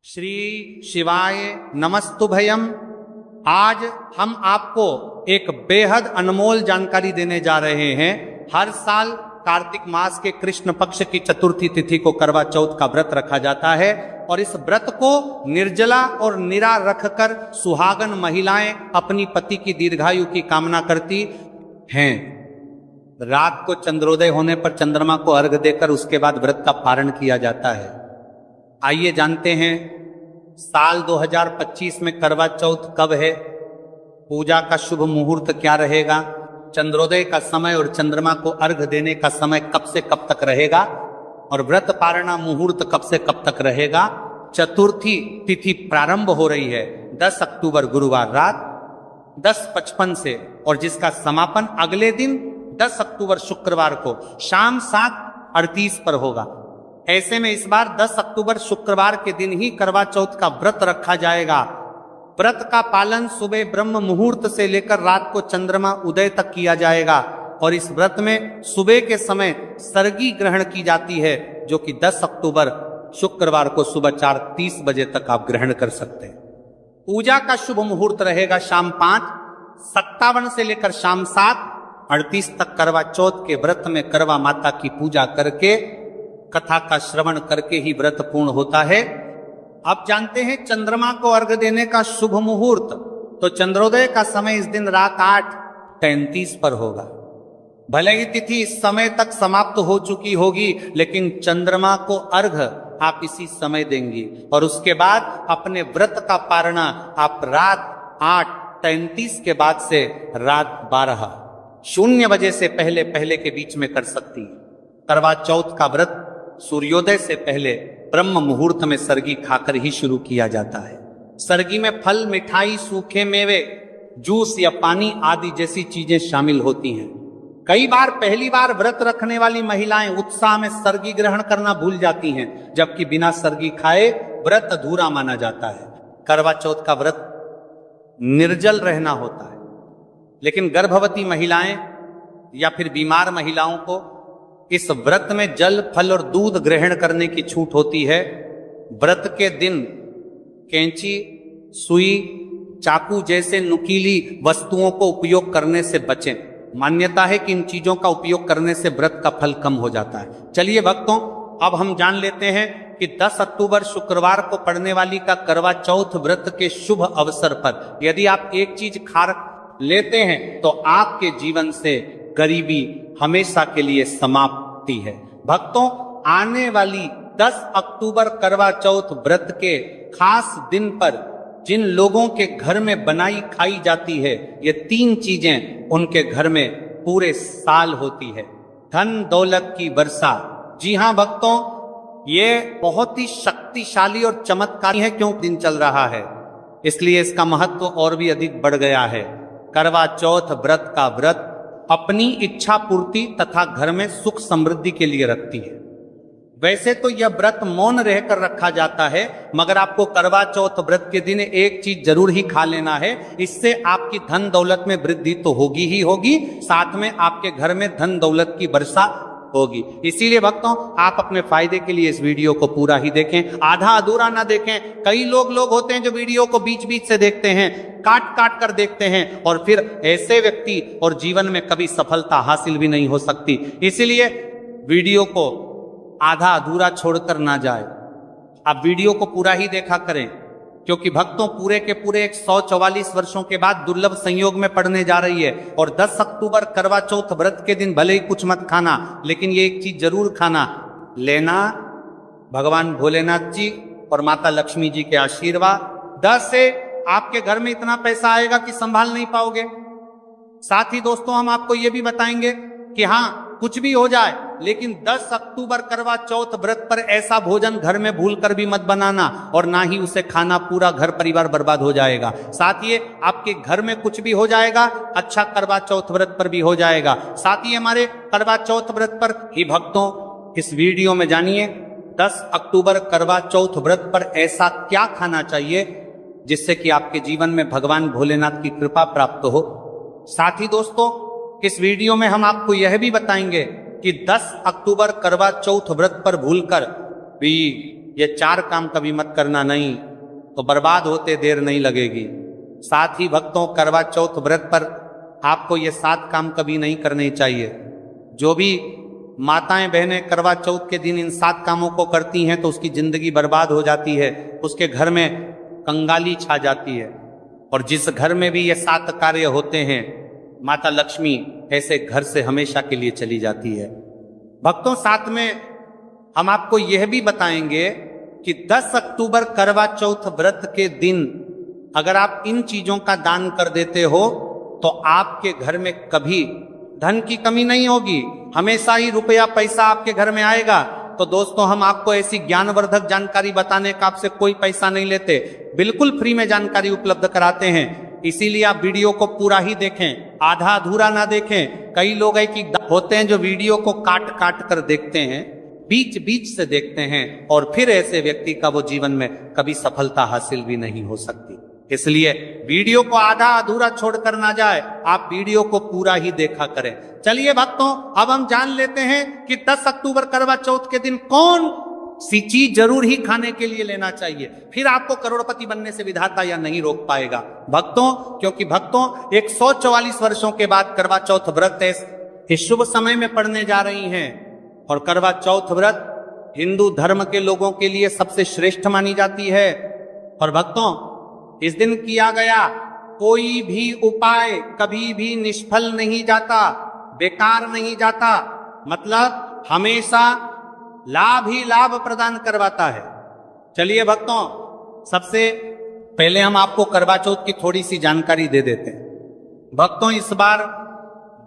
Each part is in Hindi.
श्री शिवाय नमस्तुभयम। आज हम आपको एक बेहद अनमोल जानकारी देने जा रहे हैं। हर साल कार्तिक मास के कृष्ण पक्ष की चतुर्थी तिथि को करवा चौथ का व्रत रखा जाता है और इस व्रत को निर्जला और निरा रखकर सुहागन महिलाएं अपनी पति की दीर्घायु की कामना करती हैं। रात को चंद्रोदय होने पर चंद्रमा को अर्घ देकर उसके बाद व्रत का पारण किया जाता है। आइए जानते हैं साल 2025 में करवा चौथ कब है, पूजा का शुभ मुहूर्त क्या रहेगा, चंद्रोदय का समय और चंद्रमा को अर्घ देने का समय कब से कब तक रहेगा और व्रत पारणा मुहूर्त कब से कब तक रहेगा। चतुर्थी तिथि प्रारंभ हो रही है 10 अक्टूबर गुरुवार रात 10:55 से और जिसका समापन अगले दिन 10 अक्टूबर शुक्रवार को शाम 7:38 पर होगा। ऐसे में इस बार 10 अक्टूबर शुक्रवार के दिन ही करवा चौथ का व्रत रखा जाएगा। व्रत का पालन सुबह ब्रह्म मुहूर्त से लेकर रात को चंद्रमा उदय तक किया जाएगा और इस व्रत में सुबह के समय सर्गी ग्रहण की जाती है जो कि 10 अक्टूबर शुक्रवार को सुबह 4:30 बजे तक आप ग्रहण कर सकते हैं। पूजा का शुभ मुहूर्त रहेगा शाम 5:57 से लेकर शाम 7:38 तक। करवा चौथ के व्रत में करवा माता की पूजा करके कथा का श्रवण करके ही व्रत पूर्ण होता है। अब जानते हैं चंद्रमा को अर्घ देने का शुभ मुहूर्त। तो चंद्रोदय का समय इस दिन रात 8:33 पर होगा। भले ही तिथि इस समय तक समाप्त हो चुकी होगी लेकिन चंद्रमा को अर्घ आप इसी समय देंगी और उसके बाद अपने व्रत का पारणा आप रात 8:33 के बाद से रात 12:00 बजे से पहले के बीच में कर सकती है। करवा चौथ का व्रत सूर्योदय से पहले ब्रह्म मुहूर्त में सर्गी खाकर ही शुरू किया जाता है। सर्गी में फल, मिठाई, सूखे मेवे, जूस या पानी आदि जैसी चीजें शामिल होती हैं। कई बार पहली बार व्रत रखने वाली महिलाएं उत्साह में सर्गी ग्रहण करना भूल जाती हैं, जबकि बिना सर्गी खाए व्रत अधूरा माना जाता है। करवा चौथ का व्रत निर्जल रहना होता है, लेकिन गर्भवती महिलाएं या फिर बीमार महिलाओं को इस व्रत में जल, फल और दूध ग्रहण करने की छूट होती है। व्रत के दिन कैंची, सुई, चाकू जैसे नुकीली वस्तुओं को उपयोग करने से बचें। मान्यता है कि इन चीजों का उपयोग करने से व्रत का फल कम हो जाता है। चलिए भक्तों, अब हम जान लेते हैं कि 10 अक्टूबर शुक्रवार को पड़ने वाली का करवा चौथ व्रत के शुभ अवसर पर यदि आप एक चीज खा लेते हैं तो आपके जीवन से गरीबी हमेशा के लिए समाप्ति है। भक्तों, आने वाली 10 अक्टूबर करवा चौथ व्रत के खास दिन पर जिन लोगों के घर में बनाई खाई जाती है, ये 3 चीजें उनके घर में पूरे साल होती है। धन दौलत की वर्षा। जी हां भक्तों, ये बहुत ही शक्तिशाली और चमत्कारी है। क्यों दिन चल रहा है इसलिए इसका महत्व और भी अधिक बढ़ गया है। करवा चौथ व्रत का व्रत अपनी इच्छा पूर्ति तथा घर में सुख समृद्धि के लिए रखती है। वैसे तो यह व्रत मौन रहकर रखा जाता है, मगर आपको करवा चौथ व्रत के दिन एक चीज जरूर ही खा लेना है। इससे आपकी धन दौलत में वृद्धि तो होगी ही होगी, साथ में आपके घर में धन दौलत की वर्षा होगी। इसीलिए भक्तों, आप अपने फायदे के लिए इस वीडियो को पूरा ही देखें, आधा अधूरा ना देखें। कई लोग होते हैं जो वीडियो को बीच बीच से देखते हैं, काट काट कर देखते हैं और फिर ऐसे व्यक्ति और जीवन में कभी सफलता हासिल भी नहीं हो सकती। इसीलिए वीडियो को आधा अधूरा छोड़कर ना जाए, आप वीडियो को पूरा ही देखा करें, क्योंकि भक्तों पूरे के पूरे 144 वर्षों के बाद दुर्लभ संयोग में पड़ने जा रही है। और 10 अक्टूबर करवा चौथ व्रत के दिन भले ही कुछ मत खाना, लेकिन ये एक चीज जरूर खाना लेना, भगवान भोलेनाथ जी और माता लक्ष्मी जी के आशीर्वाद। 10 से आपके घर में इतना पैसा आएगा कि संभाल नहीं पाओगे। साथ ही दोस्तों, हम आपको ये भी बताएंगे कि हाँ, कुछ भी हो जाए लेकिन 10 अक्टूबर करवा चौथ व्रत पर ऐसा भोजन घर में भूलकर भी मत बनाना और ना ही उसे खाना, पूरा घर परिवार बर्बाद हो जाएगा। साथ ही आपके घर में कुछ भी हो जाएगा, अच्छा करवा चौथ व्रत पर भी हो जाएगा। साथ ही हमारे करवा चौथ व्रत पर ही भक्तों इस वीडियो में जानिए 10 अक्टूबर करवा चौथ व्रत पर ऐसा क्या खाना चाहिए जिससे कि आपके जीवन में भगवान भोलेनाथ की कृपा प्राप्त हो। साथ ही दोस्तों, इस वीडियो में हम आपको यह भी बताएंगे कि 10 अक्टूबर करवा चौथ व्रत पर भूलकर भी ये 4 काम कभी मत करना, नहीं तो बर्बाद होते देर नहीं लगेगी। साथ ही भक्तों, करवा चौथ व्रत पर आपको ये 7 काम कभी नहीं करने चाहिए। जो भी माताएं बहनें करवा चौथ के दिन इन 7 कामों को करती हैं तो उसकी जिंदगी बर्बाद हो जाती है, उसके घर में कंगाली छा जाती है। और जिस घर में भी ये 7 कार्य होते हैं, माता लक्ष्मी ऐसे घर से हमेशा के लिए चली जाती है। भक्तों, साथ में हम आपको यह भी बताएंगे कि 10 अक्टूबर करवा चौथ व्रत के दिन अगर आप इन चीजों का दान कर देते हो तो आपके घर में कभी धन की कमी नहीं होगी, हमेशा ही रुपया पैसा आपके घर में आएगा। तो दोस्तों, हम आपको ऐसी ज्ञानवर्धक जानकारी बताने का आपसे कोई पैसा नहीं लेते, बिल्कुल फ्री में जानकारी उपलब्ध कराते हैं। इसीलिए आप वीडियो को पूरा ही देखें, आधा अधूरा ना देखें। कई लोग हैं कि होते हैं जो वीडियो को काट काट कर देखते हैं, बीच बीच से देखते हैं, और फिर ऐसे व्यक्ति का वो जीवन में कभी सफलता हासिल भी नहीं हो सकती। इसलिए वीडियो को आधा अधूरा छोड़कर ना जाए, आप वीडियो को पूरा ही देखा करें। चलिए भक्तों, अब हम जान लेते हैं कि 10 अक्टूबर करवा चौथ के दिन कौन सी चीज जरूर ही खाने के लिए लेना चाहिए, फिर आपको करोड़पति बनने से विधाता या नहीं रोक पाएगा। भक्तों, क्योंकि भक्तों 144 वर्षों के बाद करवा चौथ व्रत इस शुभ समय में पड़ने जा रही हैं। और करवा चौथ व्रत हिंदू धर्म के लोगों के लिए सबसे श्रेष्ठ मानी जाती है। और भक्तों, इस दिन किया गया कोई भी उपाय कभी भी निष्फल नहीं जाता, बेकार नहीं जाता, मतलब हमेशा लाभ ही लाभ प्रदान करवाता है। चलिए भक्तों, सबसे पहले हम आपको करवा चौथ की थोड़ी सी जानकारी दे देते हैं। भक्तों, इस बार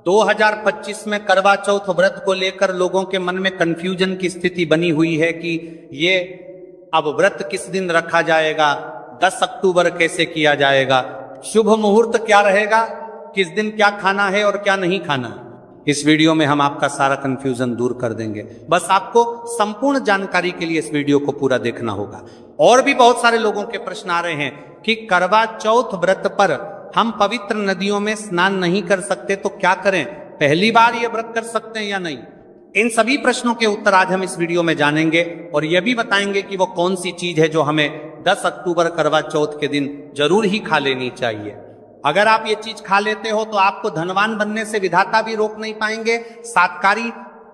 2025 में करवा चौथ व्रत को लेकर लोगों के मन में कंफ्यूजन की स्थिति बनी हुई है कि ये अब व्रत किस दिन रखा जाएगा, 10 अक्टूबर कैसे किया जाएगा, शुभ मुहूर्त क्या रहेगा, किस दिन क्या खाना है और क्या नहीं खाना। इस वीडियो में हम आपका सारा कंफ्यूजन दूर कर देंगे। बस आपको संपूर्ण जानकारी के लिए इस वीडियो को पूरा देखना होगा। और भी बहुत सारे लोगों के प्रश्न आ रहे हैं कि करवा चौथ व्रत पर हम पवित्र नदियों में स्नान नहीं कर सकते तो क्या करें, पहली बार ये व्रत कर सकते हैं या नहीं। इन सभी प्रश्नों के उत्तर आज हम इस वीडियो में जानेंगे और यह भी बताएंगे कि वो कौन सी चीज है जो हमें 10 अक्टूबर करवा चौथ के दिन जरूर ही खा लेनी चाहिए। अगर आप ये चीज खा लेते हो तो आपको धनवान बनने से विधाता भी रोक नहीं पाएंगे। सातकारी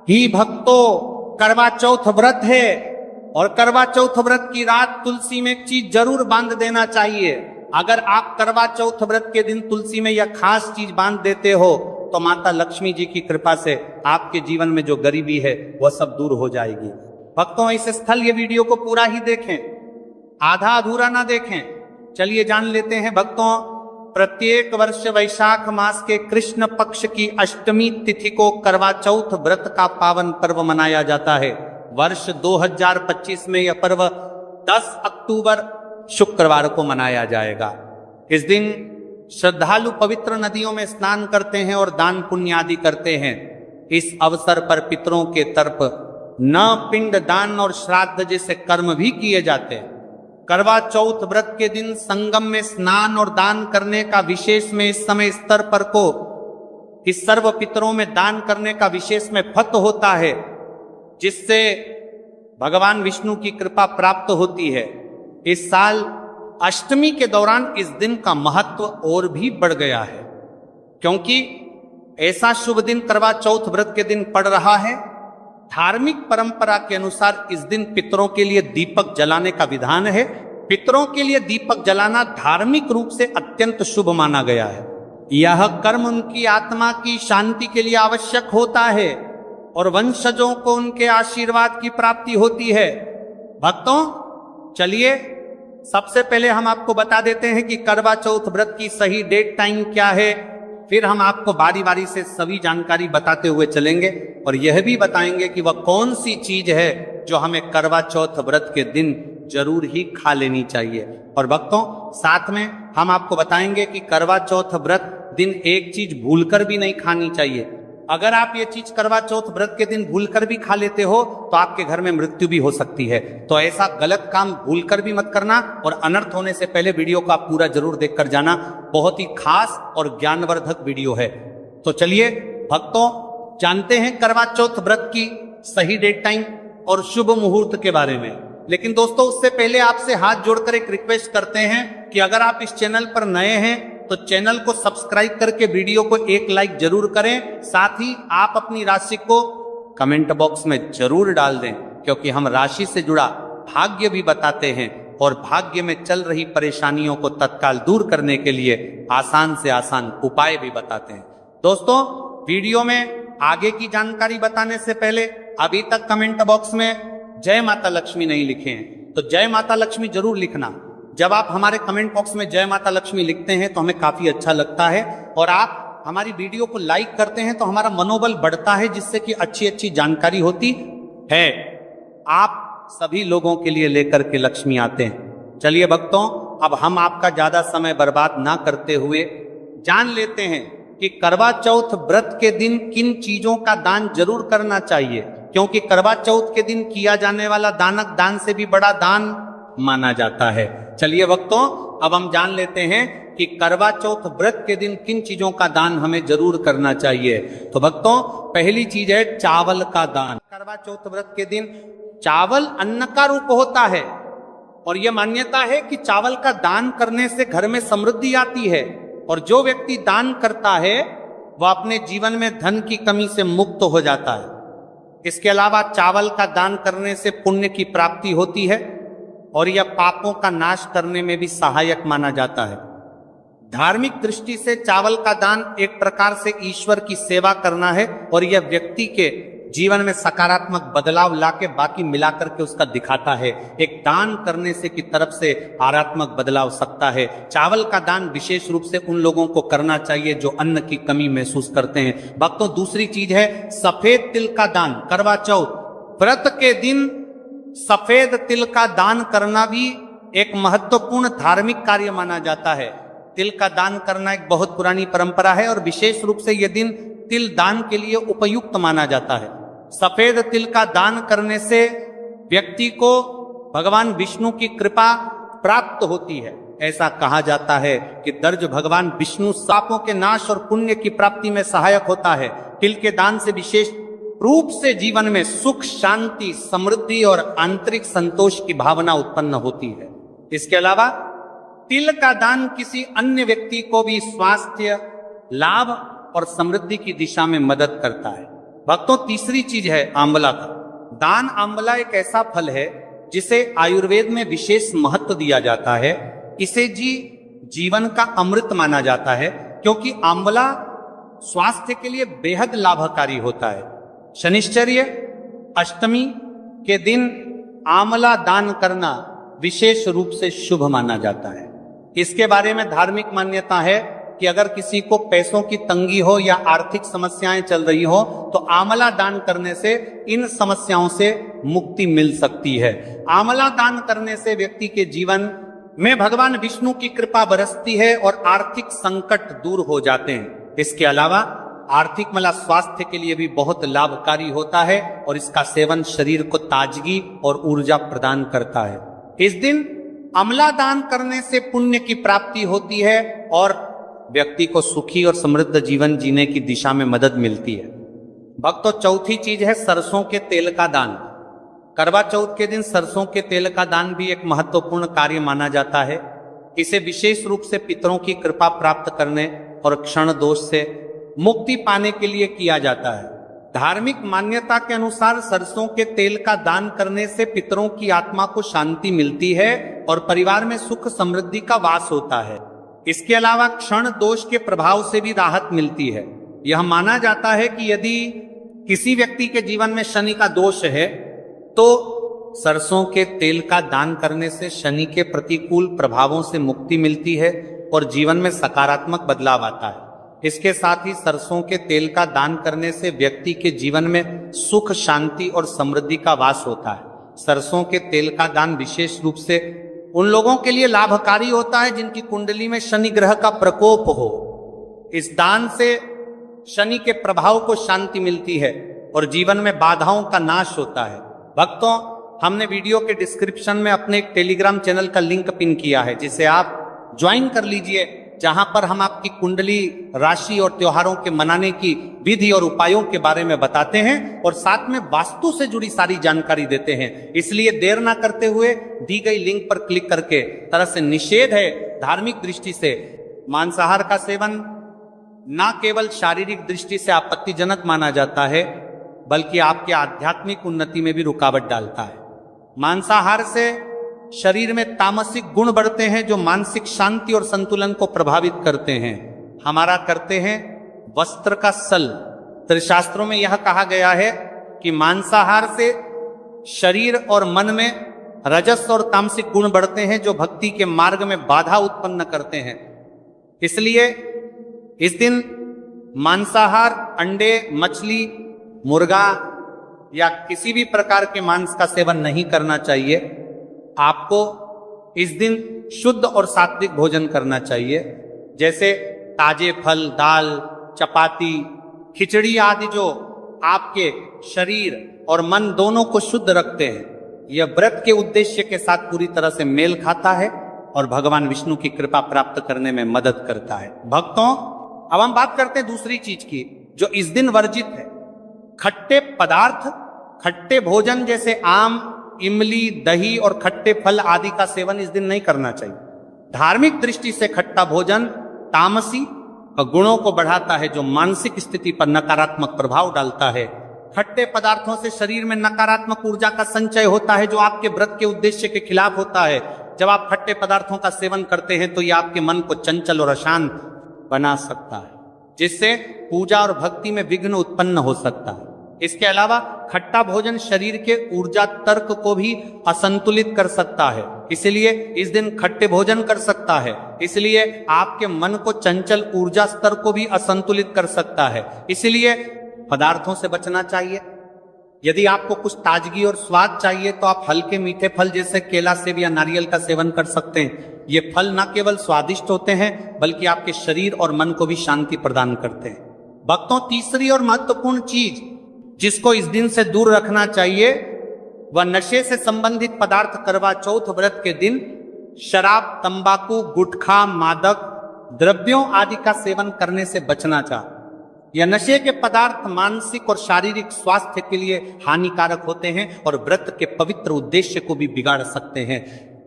ही भक्तों, करवा चौथ व्रत है और करवा चौथ व्रत की रात तुलसी में एक चीज जरूर बांध देना चाहिए। अगर आप करवा चौथ व्रत के दिन तुलसी में यह खास चीज बांध देते हो तो माता लक्ष्मी जी की कृपा से आपके जीवन में जो गरीबी है वह सब दूर हो जाएगी। भक्तों, इस स्थल ये वीडियो को पूरा ही देखें, आधा अधूरा ना देखें। चलिए जान लेते हैं भक्तों, प्रत्येक वर्ष वैशाख मास के कृष्ण पक्ष की अष्टमी तिथि को करवा चौथ व्रत का पावन पर्व मनाया जाता है। वर्ष 2025 में यह पर्व 10 अक्टूबर शुक्रवार को मनाया जाएगा। इस दिन श्रद्धालु पवित्र नदियों में स्नान करते हैं और दान पुण्य आदि करते हैं। इस अवसर पर पितरों के तरफ न पिंड दान और श्राद्ध जैसे कर्म भी किए जाते हैं। करवा चौथ व्रत के दिन संगम में स्नान और दान करने का विशेष में इस समय स्तर पर को इस सर्व पितरों में दान करने का विशेष में फत होता है, जिससे भगवान विष्णु की कृपा प्राप्त होती है। इस साल अष्टमी के दौरान इस दिन का महत्व और भी बढ़ गया है, क्योंकि ऐसा शुभ दिन करवा चौथ व्रत के दिन पड़ रहा है। धार्मिक परंपरा के अनुसार इस दिन पितरों के लिए दीपक जलाने का विधान है। पितरों के लिए दीपक जलाना धार्मिक रूप से अत्यंत शुभ माना गया है। यह कर्म उनकी आत्मा की शांति के लिए आवश्यक होता है और वंशजों को उनके आशीर्वाद की प्राप्ति होती है। भक्तों, चलिए सबसे पहले हम आपको बता देते हैं कि करवा चौथ व्रत की सही डेट टाइम क्या है, फिर हम आपको बारी बारी से सभी जानकारी बताते हुए चलेंगे और यह भी बताएंगे कि वह कौन सी चीज है जो हमें करवा चौथ व्रत के दिन जरूर ही खा लेनी चाहिए। और भक्तों, साथ में हम आपको बताएंगे कि करवा चौथ व्रत दिन एक चीज भूलकर भी नहीं खानी चाहिए। अगर आप ये चीज करवा चौथ व्रत के दिन भूलकर भी खा लेते हो तो आपके घर में मृत्यु भी हो सकती है। तो ऐसा गलत काम भूलकर भी मत करना और अनर्थ होने से पहले वीडियो को आप पूरा जरूर देखकर जाना। बहुत ही खास और ज्ञानवर्धक वीडियो है। तो चलिए भक्तों, जानते हैं करवा चौथ व्रत की सही डेट टाइम और शुभ मुहूर्त के बारे में। लेकिन दोस्तों उससे पहले आपसे हाथ जोड़कर एक रिक्वेस्ट करते हैं कि अगर आप इस चैनल पर नए हैं तो चैनल को सब्सक्राइब करके वीडियो को एक लाइक जरूर करें। साथ ही आप अपनी राशि को कमेंट बॉक्स में जरूर डाल दें, क्योंकि हम राशि से जुड़ा भाग्य भी बताते हैं और भाग्य में चल रही परेशानियों को तत्काल दूर करने के लिए आसान से आसान उपाय भी बताते हैं। दोस्तों वीडियो में आगे की जानकारी बताने से पहले अभी तक कमेंट बॉक्स में जय माता लक्ष्मी नहीं लिखे हैं तो जय माता लक्ष्मी जरूर लिखना। जब आप हमारे कमेंट बॉक्स में जय माता लक्ष्मी लिखते हैं तो हमें काफी अच्छा लगता है और आप हमारी वीडियो को लाइक करते हैं तो हमारा मनोबल बढ़ता है, जिससे कि अच्छी अच्छी जानकारी होती है। आप सभी लोगों के लिए लेकर के लक्ष्मी आते हैं। चलिए भक्तों, अब हम आपका ज्यादा समय बर्बाद ना करते हुए जान लेते हैं कि करवा चौथ व्रत के दिन किन चीजों का दान जरूर करना चाहिए, क्योंकि करवा चौथ के दिन किया जाने वाला दानक दान से भी बड़ा दान माना जाता है। चलिए भक्तों, अब हम जान लेते हैं कि करवा चौथ व्रत के दिन किन चीजों का दान हमें जरूर करना चाहिए। तो भक्तों पहली चीज है चावल का दान। करवा चौथ व्रत के दिन चावल अन्न का रूप होता है और यह मान्यता है कि चावल का दान करने से घर में समृद्धि आती है और जो व्यक्ति दान करता है वह अपने जीवन में धन की कमी से मुक्त हो जाता है। इसके अलावा चावल का दान करने से पुण्य की प्राप्ति होती है और यह पापों का नाश करने में भी सहायक माना जाता है। धार्मिक दृष्टि से चावल का दान एक प्रकार से ईश्वर की सेवा करना है और यह व्यक्ति के जीवन में सकारात्मक बदलाव लाके बाकी मिलाकर के उसका दिखाता है। एक दान करने से की तरफ से आध्यात्मिक बदलाव सकता है। चावल का दान विशेष रूप से उन लोगों को करना चाहिए जो अन्न की कमी महसूस करते हैं। भक्तों दूसरी चीज है सफेद तिल का दान। करवा चौथ व्रत के दिन सफेद तिल का दान करना भी एक महत्वपूर्ण धार्मिक कार्य माना जाता है। तिल का दान करना एक बहुत पुरानी परंपरा है और विशेष रूप से यह दिन तिल दान के लिए उपयुक्त माना जाता है। सफेद तिल का दान करने से व्यक्ति को भगवान विष्णु की कृपा प्राप्त होती है। ऐसा कहा जाता है कि दर्ज भगवान विष्णु पापों के नाश और पुण्य की प्राप्ति में सहायक होता है। तिल के दान से विशेष रूप से जीवन में सुख, शांति, समृद्धि और आंतरिक संतोष की भावना उत्पन्न होती है। इसके अलावा तिल का दान किसी अन्य व्यक्ति को भी स्वास्थ्य लाभ और समृद्धि की दिशा में मदद करता है। भक्तों तीसरी चीज है आंवला का दान। आंवला एक ऐसा फल है जिसे आयुर्वेद में विशेष महत्व दिया जाता है। इसे जीवन का अमृत माना जाता है क्योंकि आंवला स्वास्थ्य के लिए बेहद लाभकारी होता है। शनिश्चर्य अष्टमी के दिन आंवला दान करना विशेष रूप से शुभ माना जाता है। इसके बारे में धार्मिक मान्यता है कि अगर किसी को पैसों की तंगी हो या आर्थिक समस्याएं चल रही हो तो आंवला दान करने से इन समस्याओं से मुक्ति मिल सकती है। आंवला दान करने से व्यक्ति के जीवन में भगवान विष्णु की कृपा बरसती है और आर्थिक संकट दूर हो जाते हैं। इसके अलावा आर्थिक स्वास्थ्य के लिए भी बहुत लाभकारी होता है और इसका सेवन शरीर को ताजगी और ऊर्जा प्रदान करता है। इस दिन आंवला दान करने से पुण्य की प्राप्ति होती है और व्यक्ति को सुखी और समृद्ध जीवन जीने की दिशा में मदद मिलती है। भक्तों चौथी चीज है सरसों के तेल का दान। करवा चौथ के दिन सरसों के तेल का दान भी एक महत्वपूर्ण कार्य माना जाता है। इसे विशेष रूप से पितरों की कृपा प्राप्त करने और क्षण दोष से मुक्ति पाने के लिए किया जाता है। धार्मिक मान्यता के अनुसार सरसों के तेल का दान करने से पितरों की आत्मा को शांति मिलती है और परिवार में सुख समृद्धि का वास होता है। इसके अलावा क्षण दोष के प्रभाव से भी राहत मिलती है। यह माना जाता है कि यदि किसी व्यक्ति के जीवन में शनि का दोष है तो सरसों के तेल का दान करने से शनि के प्रतिकूल प्रभावों से मुक्ति मिलती है और जीवन में सकारात्मक बदलाव आता है। इसके साथ ही सरसों के तेल का दान करने से व्यक्ति के जीवन में सुख, शांति और समृद्धि का वास होता है। सरसों के तेल का दान विशेष रूप से उन लोगों के लिए लाभकारी होता है जिनकी कुंडली में शनि ग्रह का प्रकोप हो। इस दान से शनि के प्रभाव को शांति मिलती है और जीवन में बाधाओं का नाश होता है। भक्तों हमने वीडियो के डिस्क्रिप्शन में अपने एक टेलीग्राम चैनल का लिंक पिन किया है जिसे आप ज्वाइन कर लीजिए जहां पर हम आपकी कुंडली, राशि और त्योहारों के मनाने की विधि और उपायों के बारे में बताते हैं और साथ में वास्तु से जुड़ी सारी जानकारी देते हैं। इसलिए देर ना करते हुए दी गई लिंक पर क्लिक करके, तरह से निषेध है धार्मिक दृष्टि से मांसाहार का सेवन ना केवल शारीरिक दृष्टि से आपत्तिजनक माना जाता है बल्कि आपके आध्यात्मिक उन्नति में भी रुकावट डालता है। मांसाहार से शरीर में तामसिक गुण बढ़ते हैं जो मानसिक शांति और संतुलन को प्रभावित करते हैं। हमारा करते हैं वस्त्र का सल। शास्त्रों में यह कहा गया है कि मांसाहार से शरीर और मन में रजस और तामसिक गुण बढ़ते हैं जो भक्ति के मार्ग में बाधा उत्पन्न करते हैं। इसलिए इस दिन मांसाहार, अंडे, मछली, मुर्गा या किसी भी प्रकार के मांस का सेवन नहीं करना चाहिए। आपको इस दिन शुद्ध और सात्विक भोजन करना चाहिए, जैसे ताजे फल, दाल, चपाती, खिचड़ी आदि जो आपके शरीर और मन दोनों को शुद्ध रखते हैं। यह व्रत के उद्देश्य के साथ पूरी तरह से मेल खाता है और भगवान विष्णु की कृपा प्राप्त करने में मदद करता है। भक्तों, अब हम बात करते हैं दूसरी चीज की जो इस दिन वर्जित है। खट्टे पदार्थ, खट्टे भोजन जैसे आम, इमली, दही और खट्टे फल आदि का सेवन इस दिन नहीं करना चाहिए। धार्मिक दृष्टि से खट्टा भोजन तामसी गुणों को बढ़ाता है जो मानसिक स्थिति पर नकारात्मक प्रभाव डालता है। खट्टे पदार्थों से शरीर में नकारात्मक ऊर्जा का संचय होता है जो आपके व्रत के उद्देश्य के खिलाफ होता है। जब आप खट्टे पदार्थों का सेवन करते हैं तो यह आपके मन को चंचल और अशांत बना सकता है, जिससे पूजा और भक्ति में विघ्न उत्पन्न हो सकता है। इसके अलावा खट्टा भोजन शरीर के ऊर्जा तर्क को भी असंतुलित कर सकता है, इसलिए इस दिन खट्टे भोजन कर सकता है। इसलिए आपके मन को चंचल ऊर्जा स्तर को भी असंतुलित कर सकता है, इसलिए पदार्थों से बचना चाहिए। यदि आपको कुछ ताजगी और स्वाद चाहिए तो आप हल्के मीठे फल जैसे केला, सेब या नारियल का सेवन कर सकते हैं। ये फल न केवल स्वादिष्ट होते हैं बल्कि आपके शरीर और मन को भी शांति प्रदान करते हैं। भक्तों, तीसरी और महत्वपूर्ण चीज जिसको इस दिन से दूर रखना चाहिए वह नशे से संबंधित पदार्थ। करवा चौथ व्रत के दिन शराब, तंबाकू, गुटखा, मादक द्रव्यों आदि का सेवन करने से बचना चाहिए। यह नशे के पदार्थ मानसिक और शारीरिक स्वास्थ्य के लिए हानिकारक होते हैं और व्रत के पवित्र उद्देश्य को भी बिगाड़ सकते हैं।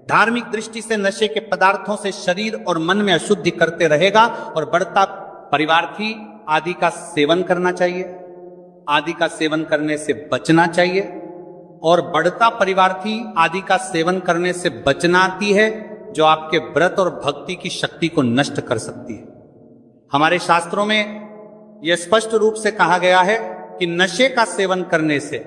धार्मिक दृष्टि से नशे के पदार्थों से शरीर और मन में अशुद्धि करते रहेगा और बढ़ता परिवार्थी आदि का सेवन करना चाहिए, आदि का सेवन करने से बचना चाहिए। और बढ़ता परिवार्थी आदि का सेवन करने से बचना आती है जो आपके व्रत और भक्ति की शक्ति को नष्ट कर सकती है। हमारे शास्त्रों में यह स्पष्ट रूप से कहा गया है कि नशे का सेवन करने से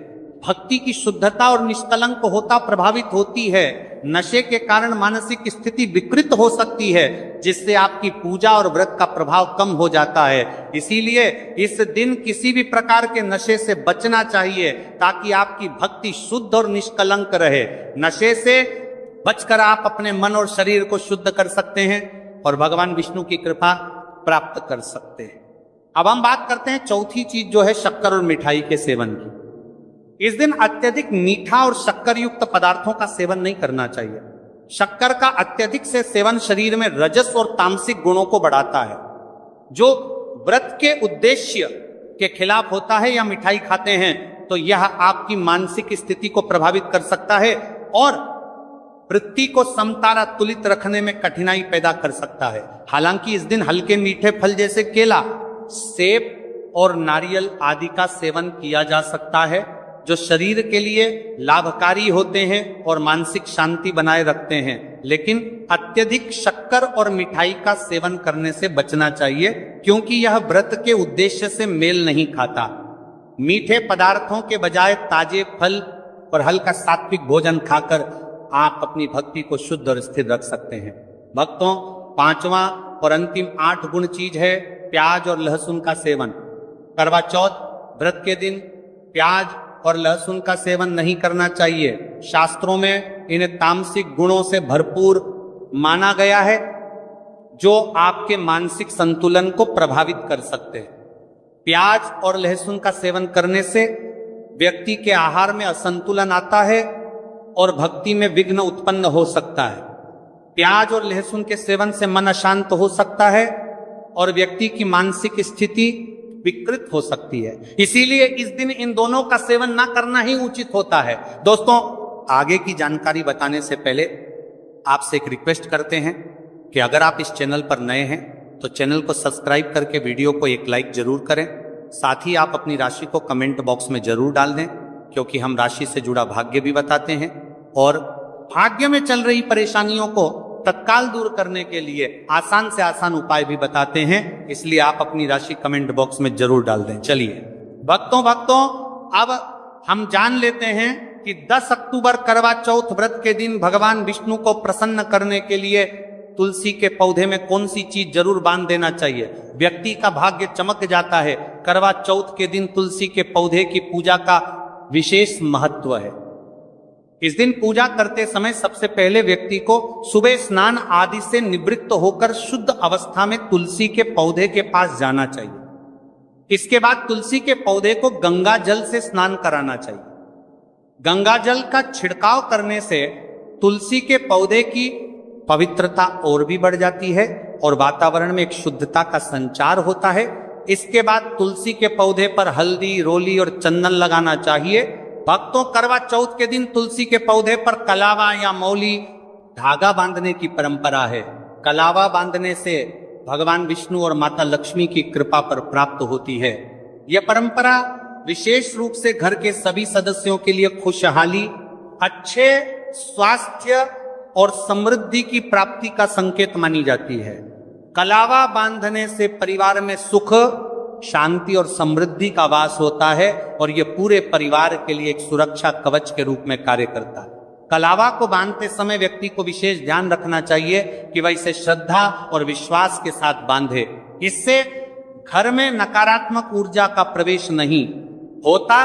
भक्ति की शुद्धता और निष्कलंक होता प्रभावित होती है। नशे के कारण मानसिक स्थिति विकृत हो सकती है जिससे आपकी पूजा और व्रत का प्रभाव कम हो जाता है। इसीलिए इस दिन किसी भी प्रकार के नशे से बचना चाहिए ताकि आपकी भक्ति शुद्ध और निष्कलंक रहे। नशे से बचकर आप अपने मन और शरीर को शुद्ध कर सकते हैं और भगवान विष्णु की कृपा प्राप्त कर सकते हैं। अब हम बात करते हैं चौथी चीज जो है शक्कर और मिठाई के सेवन की। इस दिन अत्यधिक मीठा और शक्कर युक्त पदार्थों का सेवन नहीं करना चाहिए। शक्कर का अत्यधिक से सेवन शरीर में रजस और तामसिक गुणों को बढ़ाता है जो व्रत के उद्देश्य के खिलाफ होता है। या मिठाई खाते हैं तो यह आपकी मानसिक स्थिति को प्रभावित कर सकता है और वृत्ति को समतारा तुलित रखने में कठिनाई पैदा कर सकता है। हालांकि इस दिन हल्के मीठे फल जैसे केला, सेब और नारियल आदि का सेवन किया जा सकता है जो शरीर के लिए लाभकारी होते हैं और मानसिक शांति बनाए रखते हैं। लेकिन अत्यधिक शक्कर और मिठाई का सेवन करने से बचना चाहिए क्योंकि यह व्रत के उद्देश्य से मेल नहीं खाता। मीठे पदार्थों के बजाय ताजे फल और हल्का सात्विक भोजन खाकर आप अपनी भक्ति को शुद्ध और स्थिर रख सकते हैं। भक्तों, पांचवा और अंतिम 8 गुण चीज है प्याज और लहसुन का सेवन। करवा चौथ व्रत के दिन प्याज और लहसुन का सेवन नहीं करना चाहिए। शास्त्रों में इन्हें तामसिक गुणों से भरपूर माना गया है जो आपके मानसिक संतुलन को प्रभावित कर सकते हैं। प्याज और लहसुन का सेवन करने से व्यक्ति के आहार में असंतुलन आता है और भक्ति में विघ्न उत्पन्न हो सकता है। प्याज और लहसुन के सेवन से मन अशांत हो सकता है और व्यक्ति की मानसिक स्थिति विकृत हो सकती है। इसीलिए इस दिन इन दोनों का सेवन ना करना ही उचित होता है। दोस्तों, आगे की जानकारी बताने से पहले आपसे एक रिक्वेस्ट करते हैं कि अगर आप इस चैनल पर नए हैं तो चैनल को सब्सक्राइब करके वीडियो को एक लाइक जरूर करें। साथ ही आप अपनी राशि को कमेंट बॉक्स में जरूर डाल दें, क्योंकि हम राशि से जुड़ा भाग्य भी बताते हैं और भाग्य में चल रही परेशानियों को तत्काल दूर करने के लिए आसान से आसान उपाय भी बताते हैं। इसलिए आप अपनी राशि कमेंट बॉक्स में जरूर डाल दें। चलिए भक्तों, अब हम जान लेते हैं कि 10 अक्टूबर करवा चौथ व्रत के दिन भगवान विष्णु को प्रसन्न करने के लिए तुलसी के पौधे में कौन सी चीज जरूर बांध देना चाहिए। व्यक्ति का भाग्य चमक जाता है। करवा चौथ के दिन तुलसी के पौधे की पूजा का विशेष महत्व है। इस दिन पूजा करते समय सबसे पहले व्यक्ति को सुबह स्नान आदि से निवृत्त होकर शुद्ध अवस्था में तुलसी के पौधे के पास जाना चाहिए। इसके बाद तुलसी के पौधे को गंगा जल से स्नान कराना चाहिए। गंगा जल का छिड़काव करने से तुलसी के पौधे की पवित्रता और भी बढ़ जाती है और वातावरण में एक शुद्धता का संचार होता है। इसके बाद तुलसी के पौधे पर हल्दी, रोली और चंदन लगाना चाहिए। भक्तों, करवा चौथ के दिन तुलसी के पौधे पर कलावा या मौली धागा बांधने की परंपरा है। कलावा बांधने से भगवान विष्णु और माता लक्ष्मी की कृपा पर प्राप्त होती है। यह परंपरा विशेष रूप से घर के सभी सदस्यों के लिए खुशहाली, अच्छे स्वास्थ्य और समृद्धि की प्राप्ति का संकेत मानी जाती है। कलावा बांधने से परिवार में सुख, शांति और समृद्धि का वास होता है और यह पूरे परिवार के लिए एक सुरक्षा कवच के रूप में कार्य करता है। कलावा को बांधते समय व्यक्ति को विशेष ध्यान रखना चाहिए कि वह इसे श्रद्धा और विश्वास के साथ बांधे। इससे घर में नकारात्मक ऊर्जा का प्रवेश नहीं होता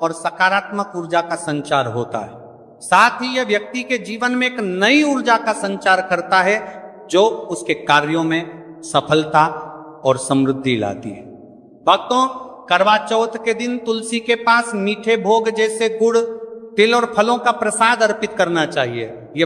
और सकारात्मक ऊर्जा का संचार होता है। साथ ही यह व्यक्ति के जीवन में एक नई ऊर्जा का संचार करता है जो उसके कार्यों में सफलता और समृद्धि लाती है। भक्तों, करवा चौथ के दिन तुलसी के पास मीठे भोग जैसे गुड़, तिल और फलों का प्रसाद अर्पित करना चाहिए। ये